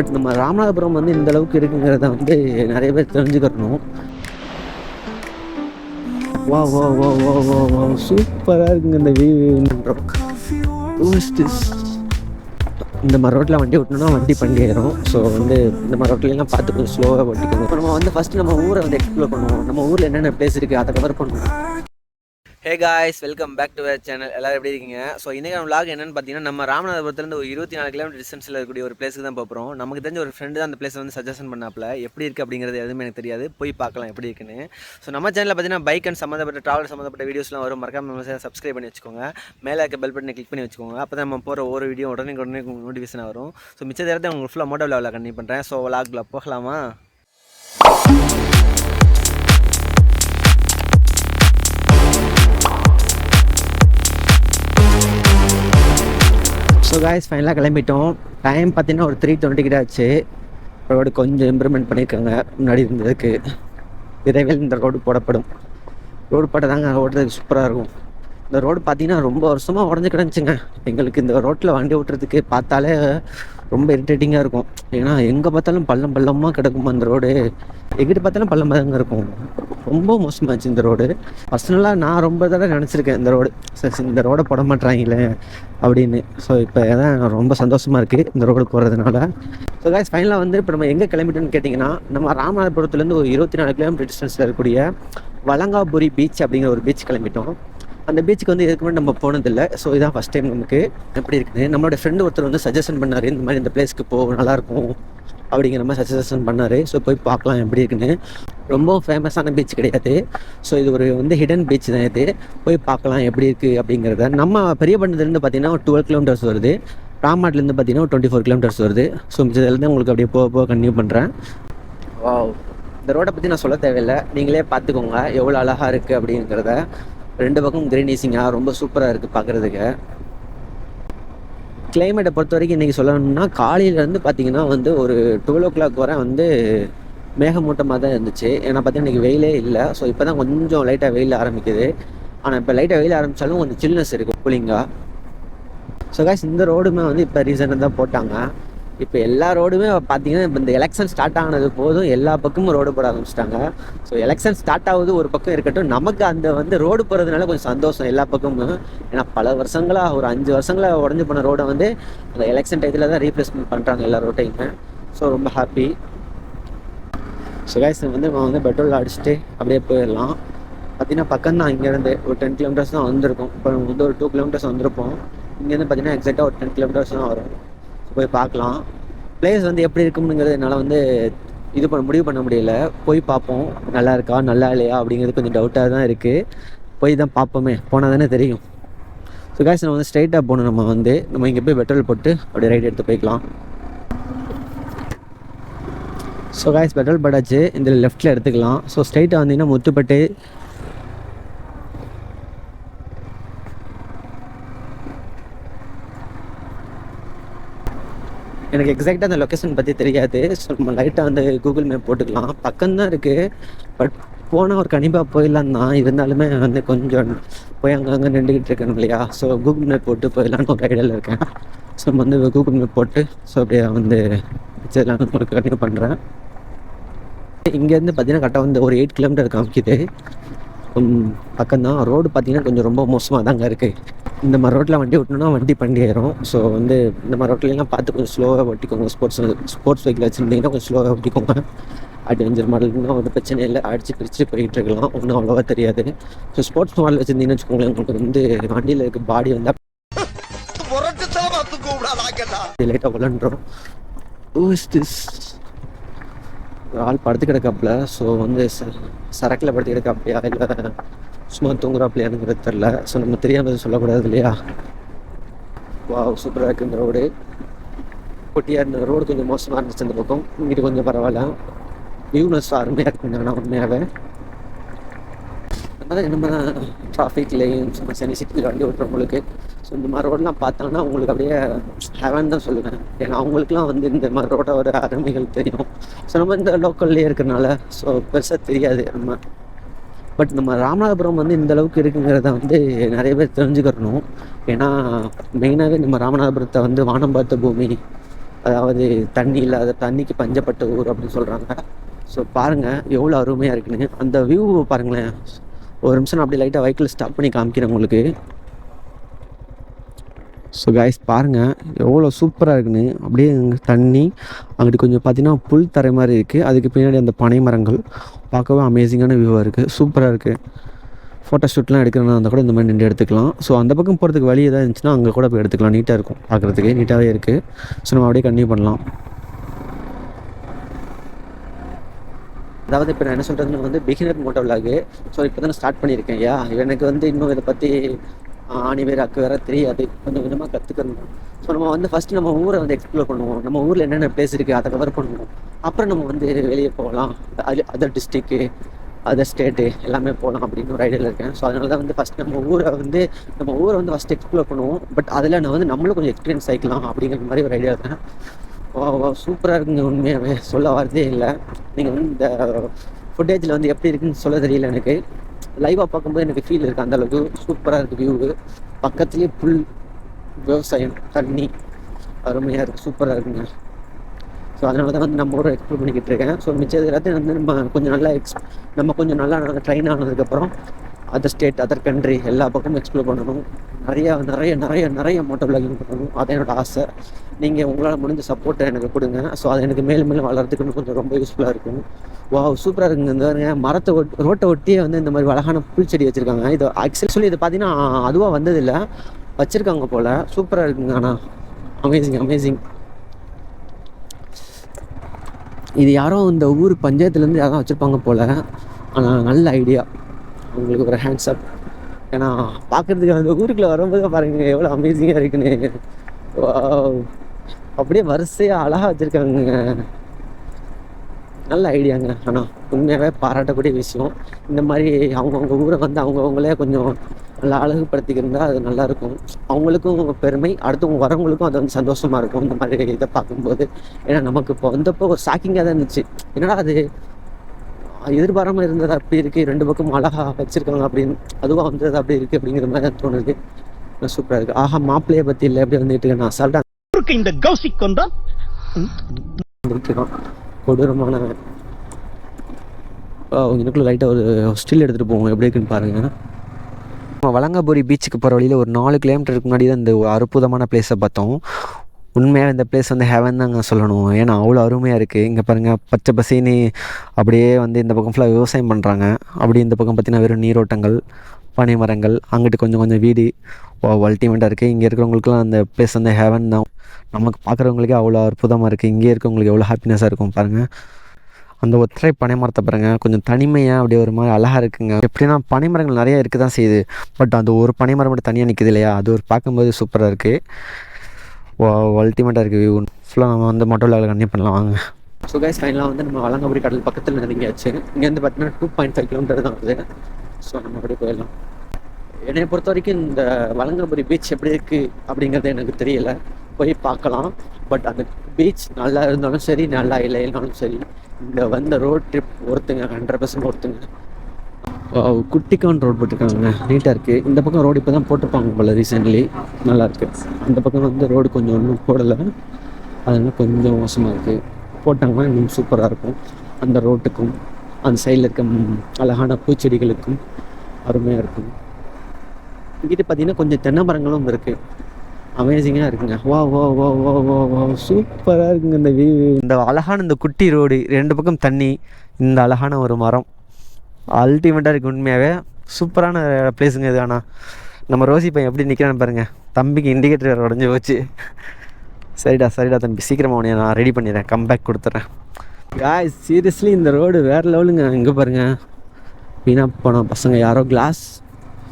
But நம்ம ராமநாதபுரம் வந்து இந்த அளவுக்கு இருக்குங்கிறத வந்து நிறைய பேர் தெரிஞ்சுக்கணும். வா வா வா வா வா வா சூப்பராக இருக்குங்க இந்த வியூ. இந்த மாதிரி ரோட்டில் வண்டி ஓட்டணும்னா வண்டி பண்டிகைறோம். ஸோ வந்து இந்த மாதிரி ரோட்லாம் பார்த்து கொஞ்சம் ஸ்லோவாக ஓட்டிக்கணும். இப்போ நம்ம வந்து ஃபஸ்ட்டு நம்ம ஊரை வந்து எக்ஸ்ப்ளோர் பண்ணுவோம். நம்ம ஊரில் என்னென்ன பிளேஸ் இருக்குது அதை கவர் பண்ணுவோம். Hey guys, welcome back to our channel. எல்லோரும் எப்படி இருக்கீங்க? ஸோ இன்றைக்கான விளாக் என்னென்னு பார்த்தீங்கன்னா, நம்ம ராமநாதபுரத்துலேருந்து ஒரு 24 கிலோமீட்டர் டிஸ்டன்ஸில் இருக்கக்கூடிய ஒரு பிளேஸுக்கு தான் போகிறோம். நமக்கு தெரிஞ்ச ஒரு ஃப்ரெண்டு தான் அந்த பிளேஸ் வந்து சஜஷன் பண்ணாப்பில். எப்படி இருக்குது அப்படிங்கிறது எதுவுமே எனக்கு தெரியாது, போய் பார்க்கலாம் எப்படி இருக்குன்னு. ஸோ நம்ம சேனலில் பார்த்தீங்கன்னா பைக் அண்ட் சம்மந்தப்பட்ட ட்ராவல் சம்மந்தப்பட்ட வீடியோஸ்லாம் வரும். மறக்காம சப்ஸ்கிரைப் பண்ணி வச்சுக்கோங்க. மேலே இருக்க பெல் பட்டனை கிளிக் பண்ணி வச்சுக்கோங்க. அப்போ தான் நம்ம போகிற ஒரு வீடியோ உடனே நோட்டிஃபிகேஷன் வரும். ஸோ மிச்ச நேரத்தை உங்களுக்கு ஃபுல்லாக மோட்டோ விளாவில் கண்டினியூ பண்ணுறேன். ஸோ விளாக்ல போகலாமா? ஸோ காய்ஸ், ஃபைனலாக கிளம்பிட்டோம். டைம் பார்த்தீங்கன்னா ஒரு 3:20 கிட்ட ஆச்சு. ரோடு கொஞ்சம் இம்ப்ரூவ்மெண்ட் பண்ணியிருக்காங்க முன்னாடி இருந்ததுக்கு. விரைவில் இந்த ரோடு போடப்படும். ரோடு போட்டதாங்க ஓட்டுறதுக்கு சூப்பராக இருக்கும். இந்த ரோடு பார்த்தீங்கன்னா ரொம்ப வருஷமாக உடஞ்சி கிடந்துச்சுங்க. எங்களுக்கு இந்த ரோட்டில் வண்டி ஓட்டுறதுக்கு பார்த்தாலே ரொம்ப இரிட்டேட்டிங்காக இருக்கும். ஏன்னா எங்கே பார்த்தாலும் பள்ளமாக கிடக்குமா இந்த ரோடு. எங்கிட்ட பார்த்தாலும் பள்ளமாக இருக்கும். ரொம்ப மோசமாச்சு இந்த ரோடு. பர்சனலாக நான் ரொம்ப தடவை நினச்சிருக்கேன் இந்த ரோடு இந்த ரோடை போட மாட்டாங்களே அப்படின்னு. ஸோ இப்போ தான் ரொம்ப சந்தோஷமாக இருக்குது இந்த ரோடு போகிறதுனால. ஸோ காய்ஸ், ஃபைனலாக வந்து இப்போ நம்ம எங்கே கிளம்பிட்டோன்னு கேட்டிங்கன்னா, நம்ம ராமநாதபுரத்துலேருந்து ஒரு 24 கிலோமீட்டர் டிஸ்டன்ஸில் இருக்கக்கூடிய வலங்காபுரி பீச் அப்படிங்கிற ஒரு பீச் கிளம்பிட்டோம். அந்த பீச்சுக்கு வந்து இதுக்கு முன்னாடி நம்ம போனதில்லை. ஸோ இதான் ஃபஸ்ட் டைம் நமக்கு. எப்படி இருக்குது, நம்மளோட ஃப்ரெண்டு ஒருத்தர் வந்து சஜஷன் பண்ணார், இந்த மாதிரி இந்த பிளேஸ்க்கு நல்லாயிருக்கும் அப்படிங்கிற மாதிரி சஜஷன் பண்ணார். ஸோ போய் பார்க்கலாம் எப்படி இருக்குன்னு. ரொம்ப ஃபேமஸான பீச் கிடையாது. ஸோ இது ஒரு வந்து ஹிடன் பீச் தான். இது போய் பார்க்கலாம் எப்படி இருக்குது அப்படிங்கிறத. நம்ம பெரியபண்ணத்துலேருந்து பார்த்தீங்கன்னா ஒரு 12 கிலோமீட்டர்ஸ் வருது. ராம்நாட்லேருந்து பார்த்தீங்கன்னா ஒரு 24 கிலோமீட்டர்ஸ் வருது. ஸோ மிச்சதுலேருந்து உங்களுக்கு அப்படியே போக கன்டினியூ பண்ணுறேன். இந்த ரோடை பற்றி நான் சொல்ல தேவையில்லை, நீங்களே பார்த்துக்கோங்க எவ்வளோ அழகாக இருக்குது அப்படிங்கிறத. 2 பக்கம் கிரீனிஷிங்காக ரொம்ப சூப்பராக இருக்குது பார்க்குறதுக்கு. கிளைமேட்டை பொறுத்த வரைக்கும் இன்றைக்கி சொல்லணும்னா, காலையிலேருந்து பார்த்தீங்கன்னா வந்து ஒரு 12 o'clock வரை வந்து மேகமூட்டமாக தான் இருந்துச்சு. ஏன்னா பார்த்தீங்கன்னா இன்றைக்கி வெயிலே இல்லை. ஸோ இப்போ தான் கொஞ்சம் லைட்டாக வெயில் ஆரம்பிக்குது. ஆனால் இப்போ லைட்டாக வெயில் ஆரம்பித்தாலும் கொஞ்சம் சில்னஸ் இருக்குது, கூலிங்காக. ஸோ காய்ஸ், இந்த ரோடுமே வந்து இப்போ ரீசெண்டாக தான் போட்டாங்க. இப்போ எல்லா ரோடுமே பார்த்தீங்கன்னா இப்போ இந்த எலெக்ஷன் ஸ்டார்ட் ஆனது போதும் எல்லா பக்கமும் ரோடு போட ஆரம்பிச்சிட்டாங்க. ஸோ எலெக்ஷன் ஸ்டார்ட் ஆகுது ஒரு பக்கம் இருக்கட்டும், நமக்கு அந்த வந்து ரோடு போகிறதுனால கொஞ்சம் சந்தோஷம் எல்லா பக்கமும். ஏன்னா பல வருஷங்களாக ஒரு 5 வருஷங்களாக உடஞ்சி போன ரோடை வந்து அந்த எலெக்ஷன் டைத்தில் தான் ரீப்ளேஸ்மெண்ட் பண்ணுறாங்க எல்லா ரோட்டையுமே. ஸோ ரொம்ப ஹாப்பி. ஸோ காய்ஸ், வந்து நம்ம வந்து பெட்ரோல் அடிச்சுட்டு அப்படியே போயிடலாம். பார்த்தீங்கன்னா பக்கம் தான், இங்கேருந்து ஒரு 10 கிலோமீட்டர்ஸ் தான் வந்திருக்கும். இப்போ வந்து ஒரு 2 கிலோமீட்டர்ஸ் வந்திருப்போம். இங்கேருந்து பார்த்தீங்கன்னா எக்ஸாக்டாக ஒரு 10 கிலோமீட்டர்ஸ் தான் வரும். போய் பார்க்கலாம். பிளேஸ் வந்து எப்படி இருக்குங்கிறது என்னால் வந்து முடிவு பண்ண முடியல. போய் பார்ப்போம், நல்லா இருக்கா நல்லா இல்லையா அப்படிங்கிறது கொஞ்சம் டவுட்டாக தான் இருக்குது. போய் தான் பார்ப்போமே, போனால் தானே தெரியும். ஸோ காய்ஸ், நம்ம வந்து ஸ்ட்ரைட்டாக போகணும். நம்ம இங்கே போய் பெட்ரோல் போட்டு அப்படியே ரைட் எடுத்து போய்க்கலாம். ஸோ காய்ஸ், பெட்ரோல் போட்டாச்சு. இதில் லெஃப்ட்டில் எடுத்துக்கலாம். ஸோ ஸ்ட்ரைட்டாக வந்தீங்கன்னா முத்துப்பட்டு எனக்கு எக்ஸாக்டாக அந்த லொக்கேஷன் பற்றி தெரியாது. ஸோ நம்ம லைட்டாக வந்து கூகுள் மேப் போட்டுக்கலாம். பக்கம்தான் இருக்குது, பட் போனால் ஒரு கண்டிப்பாக போயிடலாம் தான். இருந்தாலுமே வந்து கொஞ்சம் போய் அங்கங்கே நின்றுக்கிட்டு இருக்கணும் இல்லையா. ஸோ கூகுள் மேப் போட்டு போயிடலான்னு ஒரு ஐடியாவில் இருக்கேன். ஸோ நம்ம வந்து கூகுள் மேப் போட்டு ஸோ அப்படியே வந்து வச்சிடலான்னு உங்களுக்கு கண்டினியூ பண்ணுறேன். இங்கேருந்து பார்த்தீங்கன்னா கரெக்டாக வந்து ஒரு 8 கிலோமீட்டர் காமிக்குது. பக்கம்தான். ரோடு பார்த்தீங்கன்னா கொஞ்சம் ரொம்ப மோசமாக தாங்க இருக்குது. இந்த மாதிரி ரோட்டில் வண்டி ஓட்டணும்னா வண்டி பண்டிகைறோம். ஸோ வந்து இந்த மாதிரி ரோட்லாம் பார்த்து கொஞ்சம் ஸ்லோவாக ஓட்டிக்கோங்க. ஸ்போர்ட்ஸ் வெஹிக்கிள் வச்சுருந்தீங்கன்னா கொஞ்சம் ஸ்லோவாக ஓட்டிக்கோங்க. அட்வென்ச்சர் மாடல்னா ஒரு பிரச்சனை இல்லை, அடித்து பிரித்து போய்கிட்டு இருக்கலாம், ஒன்றும் அவ்வளோவா தெரியாது. ஸோ ஸ்போர்ட்ஸ் மாடல் வச்சுருந்தீங்கன்னு வச்சுக்கோங்களேன், உங்களுக்கு வந்து வண்டியில் இருக்க பாடி வந்து லைட்டாக விளாண்டுரும். ஆள் படுத்து கிடக்காப்புல. ஸோ வந்து சரக்கில் படுத்து கிடக்காப்பிலையா இல்லை சும்மா தூங்குறாப்பிலையானுங்கிறது தெரில. ஸோ நம்ம தெரியாமல் சொல்லக்கூடாது இல்லையா. வா, சூப்பராக இருக்குது இந்த ரோடு. குட்டியாக இருந்த ரோடு கொஞ்சம் மோசமாக இருந்துச்சு அந்த பக்கம். இங்கிட்டு கொஞ்சம் பரவாயில்ல. வியூனஸ் அருமையாக இருக்குங்க. நான் உண்மையாகவே நம்ம டிராஃபிக் லைன் சும்மா சென்னை சிட்டியில் வண்டி ஓட்டுறவங்களுக்கு ஸோ இந்த மாதிரி ரோடெலாம் பார்த்தாங்கன்னா உங்களுக்கு அப்படியே ஹெவன் தான் சொல்லுவேன். ஏன்னா அவங்களுக்குலாம் வந்து இந்த மாதிரி ரோடோட அருமைகள் தெரியும். ஸோ நம்ம இந்த லோக்கல்லே இருக்கிறனால ஸோ பெருசாக தெரியாது நம்ம. பட் நம்ம ராமநாதபுரம் வந்து இந்த அளவுக்கு இருக்குங்கிறத வந்து நிறைய பேர் தெரிஞ்சுக்கணும். ஏன்னா மெயினாகவே நம்ம ராமநாதபுரத்தை வந்து வானம் பார்த்த பூமி அதாவது தண்ணி இல்லாத தண்ணிக்கு பஞ்சப்பட்ட ஊர் அப்படின்னு சொல்கிறாங்க. ஸோ பாருங்கள் எவ்வளோ அருமையாக இருக்குன்னு. அந்த வியூ பாருங்களேன். ஒரு நிமிஷம் நான் அப்படியே லைட்டாக வெஹிக்கிள் ஸ்டாப் பண்ணி காமிக்கிறேன் உங்களுக்கு. ஸோ கைஸ் பாருங்கள் எவ்வளோ சூப்பராக இருக்குன்னு. அப்படியே தண்ணி அங்கிட்டு கொஞ்சம் பார்த்தீங்கன்னா புல் தரை மாதிரி இருக்குது. அதுக்கு பின்னாடி அந்த பனை மரங்கள் பார்க்கவே அமேசிங்கான வியூவாக இருக்குது. சூப்பராக இருக்குது. ஃபோட்டோ ஷூட்லாம் எடுக்கிறனா இருந்தால் கூட இந்த மாதிரி நின்று எடுத்துக்கலாம். ஸோ அந்த பக்கம் போகிறதுக்கு வழி எதாவது இருந்துச்சுன்னா அங்கே கூட போய் எடுத்துக்கலாம். நீட்டாக இருக்கும், பார்க்குறதுக்கு நீட்டாகவே இருக்குது. ஸோ நம்ம அப்படியே கண்டினியூ பண்ணலாம். அதாவது இப்போ நான் என்ன சொல்கிறதுன்னு வந்து பிகினர் மோட்டோ விலாகு. ஸோ இப்போ தான் ஸ்டார்ட் பண்ணியிருக்கேன். எனக்கு வந்து இன்னும் இதை பற்றி ஆணி வேறு அக்கு வேறு தெரியாது. கொஞ்சம் கொஞ்சமாக கற்றுக்கணும். ஸோ நம்ம வந்து ஃபஸ்ட்டு நம்ம ஊரை வந்து எக்ஸ்ப்ளோர் பண்ணுவோம். நம்ம ஊரில் என்னென்ன பிளேஸ் இருக்குது அதை கவர் பண்ணுவோம். அப்புறம் நம்ம வந்து வெளியே போகலாம். அதர் டிஸ்ட்ரிக்கு, அதர் ஸ்டேட்டு எல்லாமே போகலாம் அப்படின்னு ஒரு ஐடியாவில் இருக்கேன். ஸோ அதனால தான் வந்து ஃபஸ்ட் நம்ம ஊரை வந்து ஃபஸ்ட் எக்ஸ்ப்ளோர் பண்ணுவோம். பட் அதில் நான் வந்து நம்மளும் கொஞ்சம் எக்ஸ்பீரியன்ஸ் ஆகிக்கலாம் அப்படிங்கிற மாதிரி ஒரு ஐடியா இருக்கேன். சூப்பராக இருக்குங்க. உண்மையாகவே சொல்ல வரதே இல்லை. நீங்கள் வந்து இந்த ஃபுட்டேஜில் வந்து எப்படி இருக்குன்னு சொல்ல தெரியல. எனக்கு லைவாக பார்க்கும்போது எனக்கு ஃபீல் இருக்குது. அந்தளவுக்கு சூப்பராக இருக்குது வியூவு. பக்கத்துலேயே புல், விவசாயம், தண்ணி அருமையாக இருக்குது. சூப்பராக இருக்குங்க. ஸோ அதனால தான் வந்து நம்ம ஊரை எக்ஸ்ப்ளோர் பண்ணிக்கிட்டு இருக்கேன். ஸோ மிச்சது எல்லாத்தையும் வந்து நம்ம கொஞ்சம் நல்லா ட்ரெயின் ஆனதுக்கப்புறம் அதர் ஸ்டேட், அதர் கண்ட்ரி எல்லா பக்கமும் எக்ஸ்ப்ளோர் பண்ணணும். நிறைய நிறைய நிறைய நிறைய மோட்டோ விளாகிங் பண்ணணும். அது என்னோட ஆசை. நீங்கள் உங்களால் முடிஞ்ச சப்போர்ட்டை எனக்கு கொடுங்க. ஸோ அது எனக்கு மேலும் மேலும் வளர்றதுக்குன்னு கொஞ்சம் ரொம்ப யூஸ்ஃபுல்லாக இருக்கும். சூப்பராக இருக்குங்க. இந்த மரத்தை ரோட்டை ஒட்டியே வந்து இந்த மாதிரி அழகான புல்செடி வச்சுருக்காங்க. இது ஆக்சுவலி இது பார்த்தீங்கன்னா அதுவாக வந்ததில்லை, வச்சுருக்காங்க போல். சூப்பராக இருக்குங்க. ஆனால் அமேசிங். இது யாரோ இந்த ஊர் பஞ்சாயத்துலேருந்து யாரும் வச்சுருப்பாங்க போல். ஆனால் நல்ல ஐடியா. உங்களுக்கு ஒரு ஹேண்ட்ஸ் அப். ஏன்னா பார்க்குறதுக்கு அந்த ஊருக்குள்ளே வரும்போது பாருங்க எவ்வளோ அமேசிங்காக இருக்குன்னு. அப்படியே வரிசையாக அழகாக வச்சுருக்காங்க. நல்ல ஐடியாங்க. ஆனால் உண்மையாகவே பாராட்டக்கூடிய விஷயம். இந்த மாதிரி அவங்கவுங்க ஊரை வந்து அவங்கவுங்களே கொஞ்சம் நல்லா அழகுப்படுத்திக்கிருந்தால் அது நல்லாயிருக்கும். அவங்களுக்கும் பெருமை, அடுத்தவங்க வரவங்களுக்கும் அது வந்து சந்தோஷமாக இருக்கும் இந்த மாதிரி இதை பார்க்கும்போது. ஏன்னா நமக்கு இப்போ வந்தப்போ ஒரு ஷாக்கிங்காக தான் இருந்துச்சு. என்னடா அது எதிர்பாராமல் இருந்தது அப்படி இருக்குது, ரெண்டு பக்கம் அழகாக வச்சுருக்காங்க அப்படின்னு, அதுவாக வந்தது அப்படி இருக்குது அப்படிங்கிற மாதிரி தான் தோணுது. சூப்பராக இருக்குது. ஆஹா, மாப்பிள்ளையை பற்றி இல்லை எப்படி வந்துட்டு நான் அசால்ட்டாக இந்த கௌசிக் வந்தான் கொடூரமான எனக்குள்ள லைட்டாக ஒரு ஸ்டில் எடுத்துகிட்டு போவோம். எப்படி இருக்குன்னு பாருங்கள். நம்ம வலங்காபுரி பீச்சுக்கு போகிற வழியில் ஒரு 4 கிலோமீட்டருக்கு முன்னாடி தான் இந்த அற்புதமான பிளேஸை பார்த்தோம். உண்மையாக இந்த பிளேஸ் வந்து ஹெவன் தாங்க சொல்லணும். ஏன்னா அவ்வளோ அருமையாக இருக்குது. இங்கே பாருங்கள் பச்சை பசேனி. அப்படியே வந்து இந்த பக்கம் ஃபுல்லாக விவசாயம் பண்ணுறாங்க. அப்படி இந்த பக்கம் பார்த்திங்கன்னா வெறும் நீரோட்டங்கள், பனை மரங்கள், அங்கிட்டு கொஞ்சம் கொஞ்சம் வீடு. அல்டிமேட்டாக இருக்குது. இங்கே இருக்கிறவங்களுக்குலாம் அந்த பிளேஸ் வந்து ஹெவன் தான். நமக்கு பார்க்குறவங்களுக்கே அவ்வளோ அற்புதமாக இருக்குது. இங்கே இருக்கவங்களுக்கு எவ்வளோ ஹாப்பினஸாக இருக்கும் பாருங்கள். அந்த ஒற்றை பனை மரத்தை பாருங்கள், கொஞ்சம் தனிமையாக அப்படியே ஒரு மாதிரி அழகாக இருக்குங்க. எப்படின்னா பனை மரங்கள் நிறையா இருக்க தான் செய்யுது. பட் அந்த ஒரு பனை மரம் மட்டும் தனியாக நிற்குது இல்லையா, அது ஒரு பார்க்கும்போது சூப்பராக இருக்குது. அல்டிமேட்டாக இருக்குது வியூ. ஃபுல்லாக நம்ம வந்து மோட்டோ விலாகில் கண்டினியூ பண்ணலாம் வாங்க. ஸோ கைஸ் ஃபைனலாக வந்து நம்ம வலங்காபுரி கடல் பக்கத்தில் நெருங்கியாச்சு. இங்கேருந்து பார்த்தீங்கன்னா 2.5 கிலோமீட்டர் தான் வருது. ஸோ நம்ம அப்படியே போயிடலாம். என்னை பொறுத்த வரைக்கும் இந்த வலங்காபுரி பீச் எப்படி இருக்குது அப்படிங்கிறது எனக்கு தெரியலை, போய் பார்க்கலாம். பட் அந்த பீச் நல்லா இருந்தாலும் சரி, நல்லா இல்லைனாலும் சரி, இந்த வந்த ரோட் ட்ரிப் ஒருத்துங்க, 100% ஒருத்துங்க. குட்டிக்கான் ரோடு போட்டிருக்காங்க, நீட்டாக இருக்குது. இந்த பக்கம் ரோடு இப்போ தான் போட்டிருப்பாங்க போல் ரீசெண்ட்லி, நல்லாயிருக்கு. அந்த பக்கம் வந்து ரோடு கொஞ்சம் ஒன்றும் போடலை, அதனால் கொஞ்சம் மோசமாக இருக்குது. போட்டாங்கன்னா இன்னும் சூப்பராக இருக்கும். அந்த ரோட்டுக்கும் அந்த சைடில் இருக்க அழகான பூச்செடிகளுக்கும் அருமையாக இருக்கும். இங்கிட்ட பார்த்தீங்கன்னா கொஞ்சம் தென்னை மரங்களும் இருக்குது. அமேசிங்காக இருக்குங்க. வா சூப்பராக இருக்குங்க இந்த வியூ. இந்த அழகான இந்த குட்டி ரோடு, 2 பக்கம் தண்ணி, இந்த அழகான ஒரு மரம், அல்டிமேட்டாக இருக்குது. உண்மையாகவே சூப்பரான பிளேஸுங்க இது. ஆனால் நம்ம ரோசி பையன் எப்படி நிற்கிறான்னு பாருங்கள். தம்பிக்கு இண்டிகேட்டர் வேறு உடஞ்சி போச்சு. சரிடா தம்பி, சீக்கிரமாக உடனே நான் ரெடி பண்ணிடுறேன், கம்பேக் கொடுத்துட்றேன். காய்ஸ் சீரியஸ்லி இந்த ரோடு வேறு லெவலுங்க. இங்கே பாருங்கள், வீணாக போன பசங்க யாரோ கிளாஸ்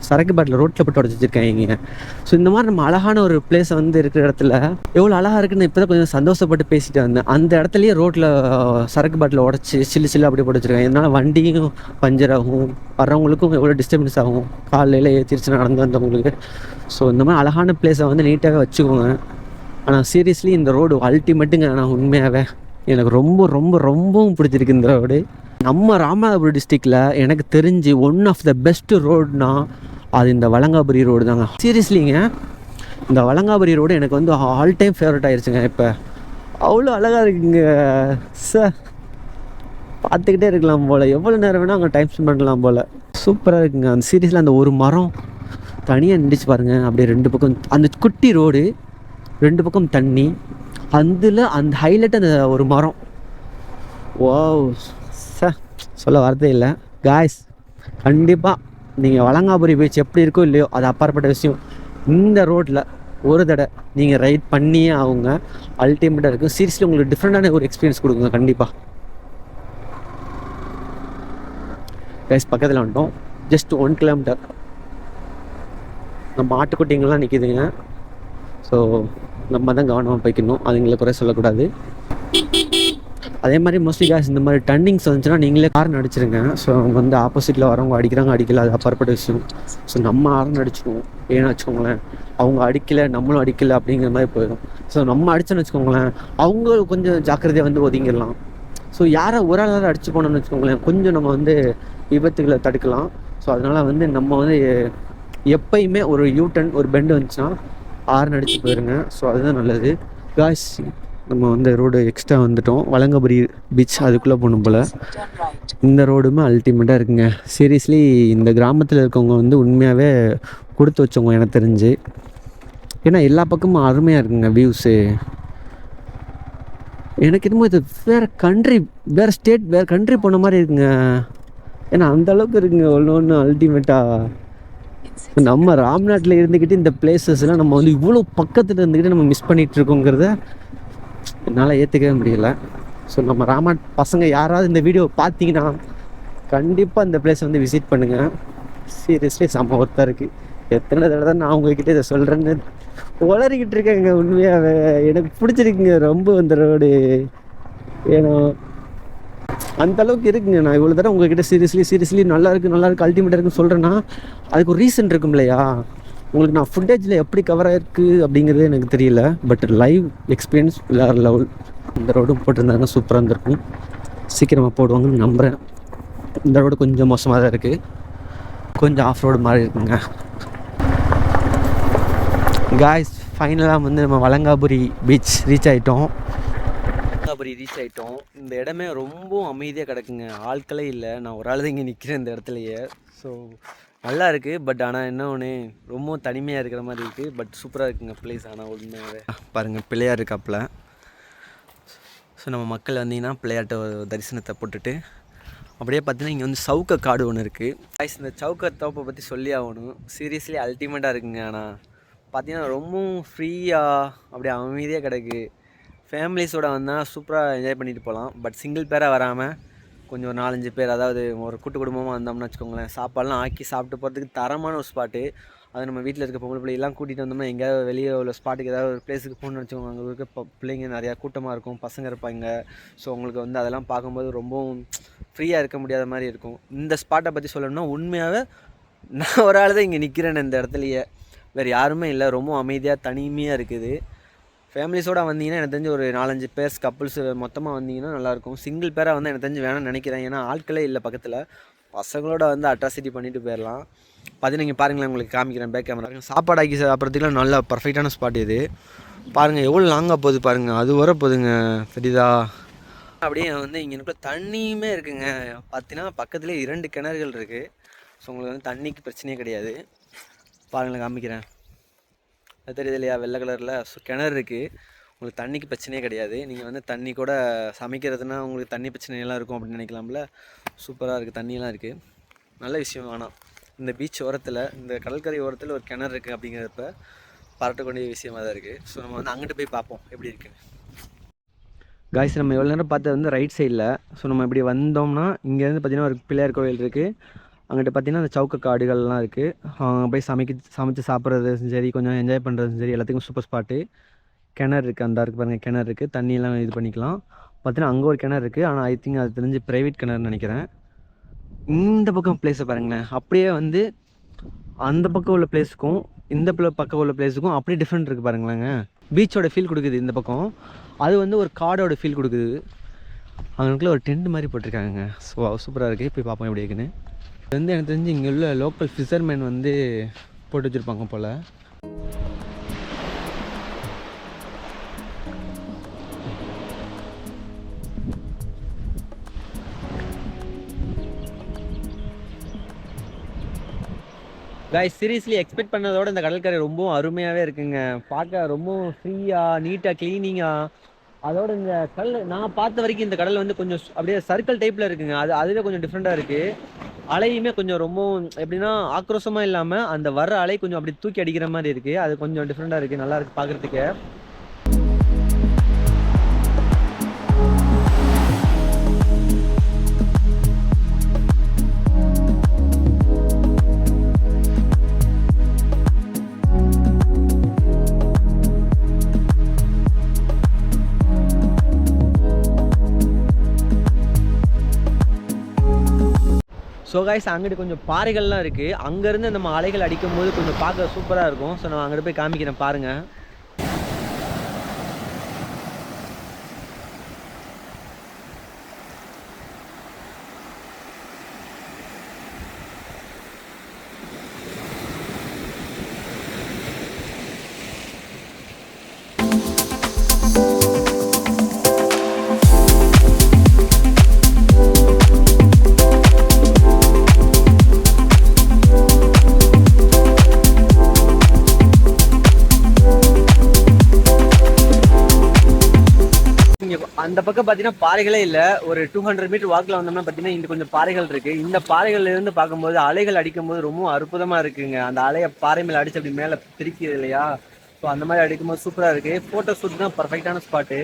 சரக்கு பாட்டில் ரோட்டில் போட்டு உடச்சி வச்சுருக்காங்க. ஸோ இந்த மாதிரி நம்ம அழகான ஒரு பிளேஸை வந்து இருக்கிற இடத்துல எவ்வளோ அழகாக இருக்குன்னு இப்போ தான் கொஞ்சம் சந்தோஷப்பட்டு பேசிட்டு வந்தேன். அந்த இடத்துலையே ரோட்டில் சரக்கு பாட்டில் உடச்சி சில்லு அப்படி போட்டு வச்சுருக்காங்க. இதனால் வண்டியும் பஞ்சர் ஆகும், வர்றவங்களுக்கும் எவ்வளோ டிஸ்டர்பன்ஸ் ஆகும், காலையில் ஏற்றிருச்சு நடந்து வந்தவங்களுக்கு. ஸோ இந்த மாதிரி அழகான பிளேஸை வந்து நீட்டாக வச்சுக்கோங்க. ஆனால் சீரியஸ்லி இந்த ரோடு அல்டிமேட்டுங்க. ஆனால் உண்மையாகவே எனக்கு ரொம்பவும் பிடிச்சிருக்கு இந்த ரோடு. நம்ம ராமநாதபுரம் டிஸ்ட்ரிக்டில் எனக்கு தெரிஞ்சு ஒன் ஆஃப் த பெஸ்ட்டு ரோடுனா அது இந்த வலங்காபுரி ரோடு தாங்க. சீரியஸ்லிங்க இந்த வலங்காபுரி ரோடு எனக்கு வந்து ஆல் டைம் ஃபேவரட் ஆயிடுச்சுங்க. இப்போ அவ்வளோ அழகாக இருக்குங்க சார். பார்த்துக்கிட்டே இருக்கலாம் போல், எவ்வளோ நேரம் வேணால் அங்கே டைம் ஸ்பெண்ட் பண்ணலாம் போல். சூப்பராக இருக்குங்க. அந்த சீரீஸில் அந்த ஒரு மரம் தனியாக நின்றுச்சு பாருங்கள். அப்படியே 2 பக்கம் அந்த குட்டி ரோடு, 2 பக்கம் தண்ணி, அதில் அந்த ஹைலைட் அந்த ஒரு மரம். வாவ் சார், சொல்ல வார்த்தை இல்லை காய்ஸ். கண்டிப்பாக நீங்கள் வலங்காபுரி பீச் எப்படி இருக்கோ இல்லையோ அது அப்பாற்பட்ட விஷயம். இந்த ரோட்டில் ஒரு தடவை நீங்கள் ரைட் பண்ணியே ஆகுங்க. அல்டிமேட்டாக இருக்கும். சீரியஸ்லி உங்களுக்கு டிஃப்ரெண்ட்டான ஒரு எக்ஸ்பீரியன்ஸ் கொடுக்குங்க கண்டிப்பாக. கைஸ் பக்கத்தில் வந்துட்டோம். Just 1 kilometre. நம்ம ஆட்டுக்குட்டிங்கெல்லாம் நிற்கிதுங்க. ஸோ நம்ம தான் கவனமாக போய்க்கணும், அதுங்களை குறை சொல்லக்கூடாது. அதே மாதிரி மோஸ்ட்லி கேஸ் இந்த மாதிரி டர்னிங்ஸ் வந்துச்சுன்னா நீங்களே ஹார்ன் அடிச்சிருங்க. ஸோ அவங்க வந்து ஆப்போசிட்டில் வரவங்க அடிக்கிறாங்க அடிக்கல, அது அப்பாற்பட்ட விஷயம். ஸோ நம்ம ஹார்ன் அடிச்சுக்குவோம். ஏன்னு வச்சுக்கோங்களேன், அவங்க அடிக்கலை நம்மளும் அடிக்கலை அப்படிங்கிற மாதிரி போயிடும். ஸோ நம்ம அடிச்சோன்னு வச்சுக்கோங்களேன், அவங்க கொஞ்சம் ஜாக்கிரதையாக வந்து ஒதுங்கிடலாம். ஸோ யாரை ஒரு ஆளாக அடிச்சு போனோம்னு வச்சுக்கோங்களேன், கொஞ்சம் நம்ம வந்து விபத்துகளை தடுக்கலாம். ஸோ அதனால் வந்து நம்ம வந்து எப்பயுமே ஒரு யூட்டன் ஒரு பெண்டு வந்துச்சுன்னா ஹார்ன் அடித்து போயிருங்க. ஸோ அதுதான் நல்லது காய்ஸ். நம்ம வந்து ரோடு எக்ஸ்ட்ரா வந்துட்டோம். வலங்காபுரி பீச் அதுக்குள்ளே போகணும் போல். இந்த ரோடுமே அல்டிமேட்டாக இருக்குங்க. சீரியஸ்லி இந்த கிராமத்தில் இருக்கவங்க வந்து உண்மையாகவே கொடுத்து வச்சவங்க எனக்கு தெரிஞ்சு. ஏன்னா எல்லா பக்கமும் அருமையாக இருக்குங்க வியூஸு. எனக்கு என்னமோ இது வேறு கண்ட்ரி, வேறு ஸ்டேட், வேறு கண்ட்ரி போன மாதிரி இருக்குங்க. ஏன்னா அந்தளவுக்கு இருக்குங்க ஒன்று அல்டிமேட்டாக. நம்ம ராம்நாட்டில் இருந்துக்கிட்டு இந்த பிளேசஸ்லாம் நம்ம வந்து இவ்வளோ பக்கத்தில் இருந்துக்கிட்டு நம்ம மிஸ் பண்ணிகிட்ருக்கோங்கிறத என்னால் ஏற்றுக்கவே முடியல. ஸோ நம்ம ராம்நாட் பசங்க யாராவது இந்த வீடியோ பார்த்தீங்கன்னா கண்டிப்பாக இந்த பிளேஸ் வந்து விசிட் பண்ணுங்கள். சீரியஸ்லி செம்ம ஒர்த்தாக இருக்குது. எத்தனை தடவை தான் நான் உங்ககிட்ட இதை சொல்கிறேன்னு உளறிக்கிட்டு இருக்கேங்க. உண்மையாகவே எனக்கு பிடிச்சிருக்குங்க ரொம்ப இந்த ரோடு. ஏன்னா அந்தளவுக்கு இருக்குங்க. நான் இவ்வளோ தடவை உங்ககிட்ட சீரியஸ்லி நல்லா இருக்குது அல்டிமேட்டாக இருக்குன்னு சொல்கிறேன்னா அதுக்கு ஒரு ரீசன் இருக்கும் இல்லையா. உங்களுக்கு நான் ஃபுட்டேஜில் எப்படி கவர் ஆகிருக்கு அப்படிங்கிறது எனக்கு தெரியல, பட் லைவ் எக்ஸ்பீரியன்ஸ் வேறு லெவல். இந்த ரோடும் போட்டிருந்தாங்கன்னா சூப்பராக இருந்திருக்கும். சீக்கிரமாக போடுவாங்கன்னு நம்புகிறேன். இந்த ரோடு கொஞ்சம் மோசமாக தான் இருக்குது, கொஞ்சம் ஆஃப் ரோடு மாதிரி இருக்குங்க. காய்ஸ் ஃபைனலாக வந்து நம்ம வலங்காபுரி பீச் ரீச் ஆகிட்டோம். இந்த இடமே ரொம்ப அமைதியாக கிடக்குங்க, ஆட்களே இல்லை. நான் ஒரு ஆள் தான் இங்கே நிற்கிறேன் இந்த இடத்துலையே. ஸோ நல்லா இருக்குது. பட் ஆனால் என்ன ஒன்று ரொம்ப தனிமையாக இருக்கிற மாதிரி இருக்குது. பட் சூப்பராக இருக்குங்க பிளேஸ். ஆனால் உண்மையாகவே பாருங்கள் பிள்ளையார் இருக்காப்புல. ஸோ நம்ம மக்கள் வந்தீங்கன்னா பிள்ளையார்ட்ட தரிசனத்தை போட்டுட்டு அப்படியே பார்த்தீங்கன்னா இங்கே வந்து சவுக்க காடு ஒன்று இருக்குது. இந்த சவுக்க தோப்பை பற்றி சொல்லி ஆகணும். சீரியஸ்லி அல்டிமேட்டாக இருக்குங்க. ஆனால் பார்த்தீங்கன்னா ரொம்பவும் ஃப்ரீயாக அப்படியே அமைதியாக கிடக்கு. ஃபேமிலிஸோடு வந்தால் சூப்பராக என்ஜாய் பண்ணிட்டு போகலாம். பட் சிங்கிள் பேராக வராமல் கொஞ்சம் ஒரு 4-5 பேர், அதாவது ஒரு கூட்டு குடும்பமாக வந்தோம்னு வச்சுக்கோங்களேன், சாப்பாடெலாம் ஆக்கி சாப்பிட்டு போகிறதுக்கு தரமான ஒரு ஸ்பாட்டு. அது நம்ம வீட்டில் இருக்க பொம்பளை பிள்ளைலாம் கூட்டிகிட்டு வந்தோம்னா எங்கேயாவது வெளியே உள்ள ஸ்பாட்டுக்கு ஏதாவது ஒரு பிளேஸுக்கு போகணுன்னு வச்சுக்கோங்க, அங்கே இருக்க பிள்ளைங்க நிறையா கூட்டமாக இருக்கும், பசங்க இருப்பாங்க. ஸோ உங்களுக்கு வந்து அதெல்லாம் பார்க்கும்போது ரொம்பவும் ஃப்ரீயாக இருக்க முடியாத மாதிரி இருக்கும். இந்த ஸ்பாட்டை பற்றி சொல்லணும்னா உண்மையாகவே நான் ஒரு ஆள் தான் இங்கே நிற்கிறேன் இந்த இடத்துலையே, வேறு யாருமே இல்லை. ரொம்ப அமைதியாக தனிமையாக இருக்குது. ஃபேமிலிஸோடு வந்தீங்கன்னா எனக்கு தெரிஞ்சு ஒரு 4-5 பேர்ஸ் கப்புள்ஸ் மொத்தமாக வந்தீங்கன்னா நல்லாயிருக்கும். சிங்கிள் பேராக வந்து எனக்கு தெரிஞ்சு வேணும்னு நினைக்கிறேன். ஏன்னா ஆட்களே இல்லை பக்கத்தில். பசங்களோட வந்து அட்ராசிட்டி பண்ணிட்டு போயிடலாம். பார்த்தீங்கன்னா நீங்கள் பாருங்களேன், உங்களுக்கு காமிக்கிறேன் பேக் கேமரா. சாப்பாடு ஆக்கி சாப்பிட்றதுக்குலாம் நல்ல பர்ஃபெக்டான ஸ்பாட் இது. பாருங்கள் எவ்வளோ லாங்காக போகுது பாருங்கள், அது வர போகுதுங்க தெரியுதா. அப்படியே வந்து இங்கே தண்ணியுமே இருக்குங்க. பார்த்தீங்கன்னா பக்கத்துலேயே 2 கிணறுகள் இருக்குது. ஸோ உங்களுக்கு வந்து தண்ணிக்கு பிரச்சனையே கிடையாது. பாருங்களேன் காமிக்கிறேன், அது தெரியுது இல்லையா வெள்ளை கலரில். ஸோ கிணறு இருக்குது, உங்களுக்கு தண்ணிக்கு பிரச்சனையே கிடையாது. நீங்கள் வந்து தண்ணி கூட சமைக்கிறதுனா உங்களுக்கு தண்ணி பிரச்சனையெல்லாம் இருக்கும் அப்படின்னு நினைக்கலாம்ல. சூப்பராக இருக்குது, தண்ணியெல்லாம் இருக்குது, நல்ல விஷயம். ஆனால் இந்த பீச் ஓரத்தில், இந்த கடற்கரை ஓரத்தில் ஒரு கிணறு இருக்குது அப்படிங்கிறப்ப பாராட்டக்கூடிய விஷயமாக தான் இருக்குது. ஸோ நம்ம வந்து அங்கிட்டு போய் பார்ப்போம் எப்படி இருக்குன்னு. காய்ஸ் நம்ம எவ்வளோ நேரம் பார்த்தது வந்து ரைட் சைடில். ஸோ நம்ம இப்படி வந்தோம்னா இங்கேருந்து பார்த்திங்கன்னா ஒரு பிள்ளையார் கோவில் இருக்குது. அங்கிட்ட பார்த்திங்கன்னா அந்த சவுக்க காடுகள்லாம் இருக்குது. போய் சமைச்சு சாப்பிட்றதும் சரி, கொஞ்சம் என்ஜாய் பண்ணுறதும் சரி, எல்லாத்துக்கும் சூப்பர் ஸ்பாட்டு. கிணறு இருக்குது, அந்த இருக்குது பாருங்கள் கிணறு இருக்குது, தண்ணியெல்லாம் இது பண்ணிக்கலாம். பார்த்தீங்கன்னா அங்கே ஒரு கிணறு இருக்குது, ஆனால் ஐ திங்க் அது தெரிஞ்சு ப்ரைவேட் கிணறுன்னு நினைக்கிறேன். இந்த பக்கம் பிளேஸை பாருங்களேன், அப்படியே வந்து அந்த பக்கம் உள்ள பிளேஸுக்கும் இந்த பக்கம் உள்ள பிளேஸுக்கும் அப்படியே டிஃப்ரெண்ட் இருக்குது பாருங்களேங்க. பீச்சோட ஃபீல் கொடுக்குது இந்த பக்கம், அது வந்து ஒரு காடோட ஃபீல் கொடுக்குது. அவங்களுக்குள்ள ஒரு டென்ட் மாதிரி போட்டிருக்காங்க. ஸோ சூப்பராக இருக்குது, போய் பார்ப்போம் எப்படி இருக்குன்னு. இது வந்து எனக்கு தெரிஞ்சு இங்கே உள்ள லோக்கல் ஃபிஷர்மேன் வந்து போட்டு வச்சுருப்பாங்க போல். காய்ஸ் சீரியஸ்லி எக்ஸ்பெக்ட் பண்ணதோட இந்த கடற்கரை ரொம்பவும் அருமையாகவே இருக்குங்க. பார்க்க ரொம்பவும் ஃப்ரீயாக நீட்டாக க்ளீனிங்காக. அதோட இந்த கடல் நான் பார்த்த வரைக்கும் இந்த கடல் வந்து கொஞ்சம் அப்படியே சர்க்கிள் டைப்பில் இருக்குங்க. அதுவே கொஞ்சம் டிஃப்ரெண்ட்டாக இருக்குது. அலையுமே கொஞ்சம் ரொம்பவும் எப்படின்னா ஆக்ரோஷமாக இல்லாமல் அந்த வர்ற அலை கொஞ்சம் அப்படி தூக்கி அடிக்கிற மாதிரி இருக்குது. அது கொஞ்சம் டிஃப்ரெண்ட்டாக இருக்குது, நல்லா இருக்குது பார்க்குறதுக்கு. ஸோ காய்ஸ் அங்கிட்டு கொஞ்சம் பாறைகள்லாம் இருக்குது. அங்கேருந்து நம்ம அலைகள் அடிக்கும் போது கொஞ்சம் பார்க்க சூப்பராக இருக்கும். ஸோ நான் அங்கிட்டு போய் காமிக்கிறேன் பாருங்கள். அந்த பக்கம் பார்த்தீங்கன்னா பாறைகளே இல்லை. ஒரு 200 மீட்டர் வாக்கில் வந்தோம்னா பார்த்தீங்கன்னா இந்த கொஞ்சம் பாறைகள் இருக்குது. இந்த பாறைகள்ல இருந்து பார்க்கும்போது அலைகள் அடிக்கும்போது ரொம்ப அற்புதமாக இருக்குங்க. அந்த அலையை பாறை மேலே அடிச்சு அப்படி மேலே பிரிக்குது இல்லையா? ஸோ அந்த மாதிரி அடிக்கும்போது சூப்பராக இருக்குது. ஃபோட்டோ ஷூட் தான் பர்ஃபெக்டான ஸ்பாட்டு.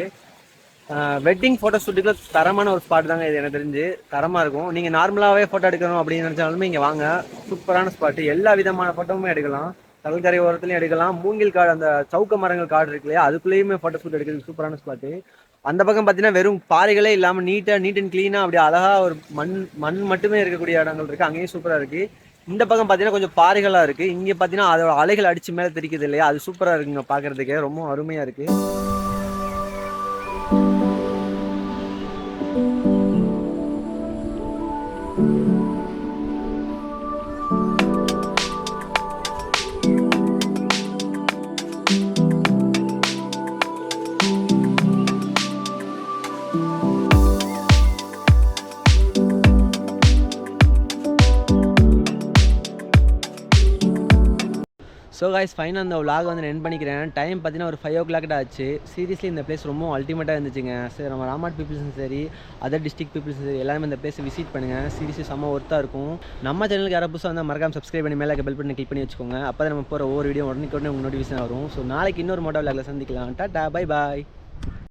வெட்டிங் ஃபோட்டோ ஷூட்டுக்குள்ள தரமான ஒரு ஸ்பாட் தாங்க இது. எனக்கு தெரிஞ்சு தரமாக இருக்கும். நீங்கள் நார்மலாகவே ஃபோட்டோ எடுக்கணும் அப்படின்னு நினச்சாலுமே இங்கே வாங்க, சூப்பரான ஸ்பாட்டு. எல்லா விதமான ஃபோட்டோவுமே எடுக்கலாம். கடற்கரை ஓரத்துலையும் எடுக்கலாம். மூங்கில் காடு, அந்த சவுக்க மரங்கள் காடு இருக்கு இல்லையா, அதுக்குள்ளேயுமே ஃபோட்டோ ஷூட் எடுக்கிறது சூப்பரான ஸ்பாட்டு. அந்த பக்கம் பார்த்தீங்கன்னா வெறும் பாறைகளே இல்லாமல் நீட் அண்ட் க்ளீனாக அப்படியே அழகாக ஒரு மண் மட்டுமே இருக்கக்கூடிய இடங்கள் இருக்குது. அங்கேயும் சூப்பராக இருக்குது. இந்த பக்கம் பார்த்தீங்கன்னா கொஞ்சம் பாறைகளாக இருக்குது. இங்கே பார்த்தீங்கன்னா அதோட அலைகள் அடித்து மேலே தெரிக்குது இல்லையா, அது சூப்பராக இருக்குங்க பார்க்குறதுக்கு. ரொம்ப அருமையாக இருக்குது. ஸோ காய்ஸ் ஃபைனாக அந்த விலாக் வந்து என் பண்ணிக்கிறேன். டைம் பார்த்தீங்கன்னா ஒரு 5 o'clock ஆச்சு. சீரியஸ்லி இந்த பிளேஸ் ரொம்ப அல்டிமேட்டாக இருந்துச்சுங்க. சரி, நம்ம ராமாட் பீப்புள்ஸும் சரி, அதர் டிஸ்ட்ரிக்ட் பீப்புள்ஸும் சரி, எல்லாருமே இந்த பிளேஸை விசிட் பண்ணுங்கள். சீரியஸ்லி செம்ம ஒர்த்தாக இருக்கும். நம்ம சேனலுக்கு யாராவது புதுசாக வந்தால் மறக்காம சப்ஸ்கிரைப் பண்ணி மேலே பெல் பண்ணி கிளிக் பண்ணி வச்சுக்கோங்க. அப்போ தான் நம்ம போகிற ஒவ்வொரு வீடியோ உடனே உங்களுக்கு நோட்டிஃபிகேஷன் வரும். ஸோ நாளைக்கு இன்னொரு மோட்டோ விலாகில் சந்திக்கலாம். Tata, bye bye.